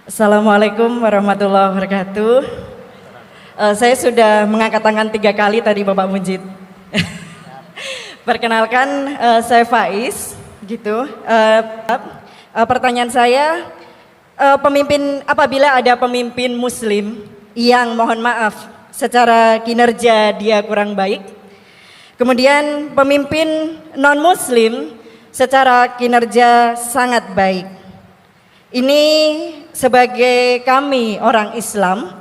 Assalamualaikum warahmatullahi wabarakatuh. Saya sudah mengangkat tangan 3 kali tadi Bapak Mujid. Perkenalkan, saya Faiz, gitu. Pertanyaan saya, apabila ada pemimpin Muslim yang mohon maaf secara kinerja dia kurang baik, kemudian pemimpin non Muslim secara kinerja sangat baik. Ini sebagai kami orang Islam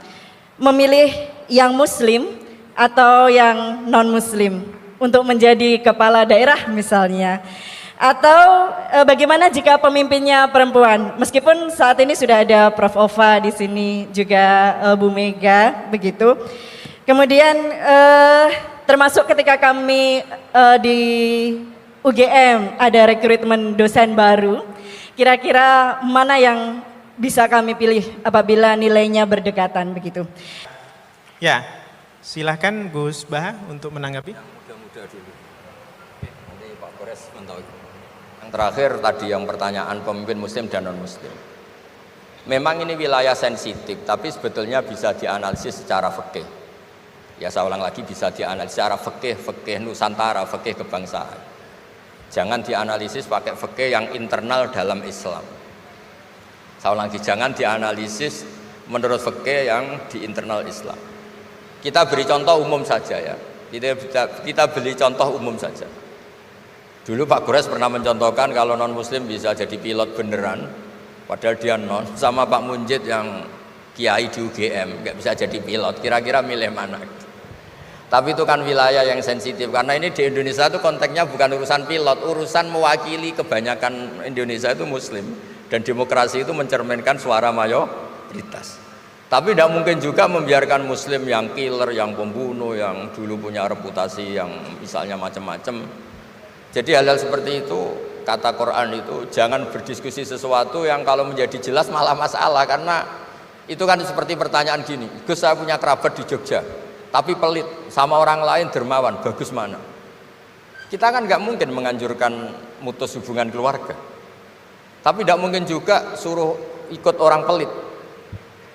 memilih yang Muslim atau yang non Muslim untuk menjadi kepala daerah misalnya. Atau bagaimana jika pemimpinnya perempuan? Meskipun saat ini sudah ada Prof. Ova di sini, juga Bu Mega begitu. Kemudian termasuk ketika kami di UGM ada rekrutmen dosen baru, kira-kira mana yang bisa kami pilih apabila nilainya berdekatan begitu? Ya, silahkan Gus Bah untuk menanggapi. Muda-muda dulu. Oke, nanti Pak Kores mentahu. Yang terakhir tadi yang pertanyaan pemimpin Muslim dan non Muslim. Memang ini wilayah sensitif, tapi sebetulnya bisa dianalisis secara fikih. Ya saya ulang lagi, bisa dianalisis secara fikih Nusantara, fikih kebangsaan. Jangan dianalisis pakai fikih yang internal dalam Islam. Saya ulang lagi, jangan dianalisis menurut fikih yang di internal Islam. Kita beri contoh umum saja ya. Kita beri contoh umum saja. Dulu Pak Gores pernah mencontohkan kalau non Muslim bisa jadi pilot beneran, padahal dia non. Sama Pak Munjid yang kiai di UGM nggak bisa jadi pilot. Kira-kira milih mana? Tapi itu kan wilayah yang sensitif karena ini di Indonesia itu konteksnya bukan urusan pilot, urusan mewakili kebanyakan Indonesia itu Muslim dan demokrasi itu mencerminkan suara mayoritas. Tapi tidak mungkin juga membiarkan Muslim yang killer, yang pembunuh, yang dulu punya reputasi yang misalnya macam-macam. Jadi hal-hal seperti itu, kata Quran itu jangan berdiskusi sesuatu yang kalau menjadi jelas malah masalah. Karena itu kan seperti pertanyaan gini, Gus saya punya kerabat di Jogja tapi pelit, sama orang lain dermawan, bagus mana? Kita kan nggak mungkin menganjurkan mutus hubungan keluarga, tapi tidak mungkin juga suruh ikut orang pelit.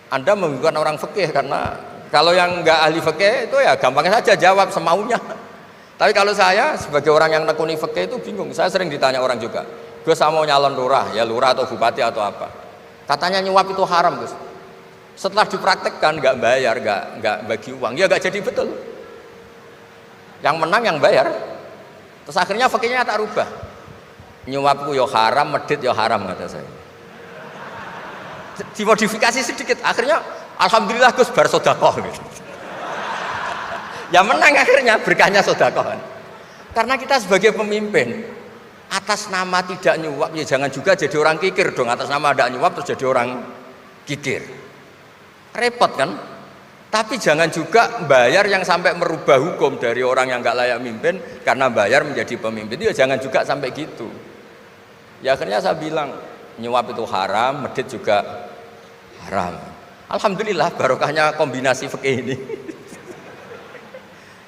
Anda membukan orang fikih, karena kalau yang nggak ahli fikih itu ya gampang saja jawab semaunya. Tapi kalau saya sebagai orang yang nekuni fikih itu bingung. Saya sering ditanya orang juga, Gus saya mau nyalon lurah, ya lurah atau bupati atau apa. Katanya nyuap itu haram Gus. Setelah dipraktekkan nggak bayar, nggak bagi uang, ya nggak jadi betul. Yang menang yang bayar. Terus akhirnya fikihnya tak rubah. Nyuapku yo haram, medit yo haram kata saya. Dimodifikasi sedikit, akhirnya alhamdulillah Gus bar sodakoh gitu. Ya menang akhirnya berkahnya sodakoh. Karena kita sebagai pemimpin atas nama tidak nyuap ya jangan juga jadi orang kikir dong. Atas nama tidak nyuap terus jadi orang kikir, repot kan. Tapi jangan juga bayar yang sampai merubah hukum dari orang yang nggak layak mimpin karena bayar menjadi pemimpin. Ya jangan juga sampai gitu. Ya akhirnya saya bilang nyuap itu haram, medit juga haram. Alhamdulillah barokahnya kombinasi fikih ini.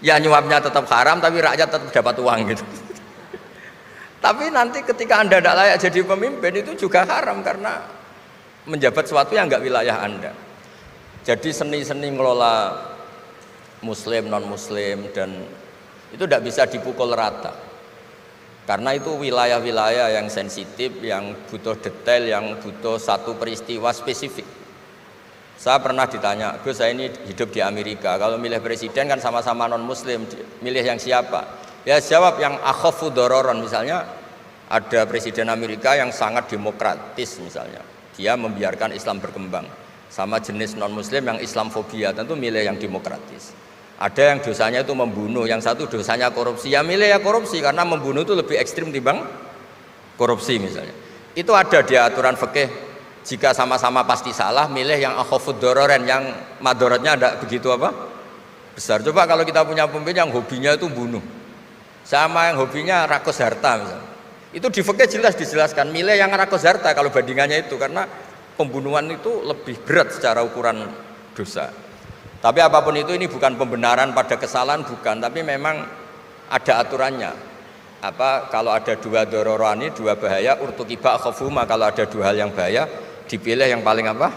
Ya nyuapnya tetap haram tapi rakyat tetap dapat uang gitu. Tapi nanti ketika Anda tidak layak jadi pemimpin itu juga haram karena menjabat sesuatu yang nggak wilayah Anda. Jadi seni-seni ngelola Muslim, non Muslim dan itu tidak bisa dipukul rata. Karena itu wilayah-wilayah yang sensitif, yang butuh detail, yang butuh satu peristiwa spesifik. Saya pernah ditanya, Gus saya ini hidup di Amerika, kalau milih presiden kan sama-sama non Muslim, milih yang siapa? Ya jawab yang akhafu dororon, misalnya ada presiden Amerika yang sangat demokratis misalnya, dia membiarkan Islam berkembang. Sama jenis non Muslim yang Islamfobia, tentu milih yang demokratis. Ada yang dosanya itu membunuh, yang satu dosanya korupsi, ya milih ya korupsi karena membunuh itu lebih ekstrim dibanding korupsi misalnya. Itu ada di aturan fikih. Jika sama-sama pasti salah, milih yang akhafud dororen, yang madorotnya ada begitu apa? Besar. Coba kalau kita punya pemimpin yang hobinya itu bunuh, sama yang hobinya rakus harta misalnya. Itu di fikih jelas dijelaskan, milih yang rakus harta kalau bandingannya itu, karena pembunuhan itu lebih berat secara ukuran dosa. Tapi apapun itu ini bukan pembenaran pada kesalahan, bukan, tapi memang ada aturannya. Apa kalau ada dua dororani, dua bahaya, urtukiba khafuma, kalau ada dua hal yang bahaya dipilih yang paling apa?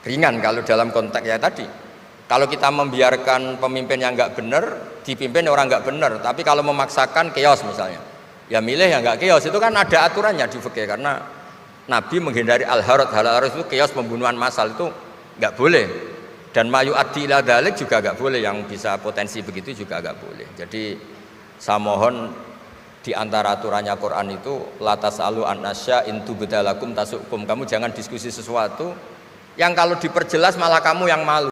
ringan kalau dalam konteks ya tadi. Kalau kita membiarkan pemimpin yang nggak benar, dipimpin orang nggak benar, tapi kalau memaksakan chaos misalnya, ya milih yang nggak chaos, itu kan ada aturannya di fikih, karena Nabi menghindari al-harad itu chaos, pembunuhan massal itu nggak boleh, dan mayu addi ila dzalik juga nggak boleh, yang bisa potensi begitu juga nggak boleh. Jadi saya mohon di antara aturannya Quran itu la tasalu an asya in tubdalakum tasukum, kamu jangan diskusi sesuatu yang kalau diperjelas malah kamu yang malu.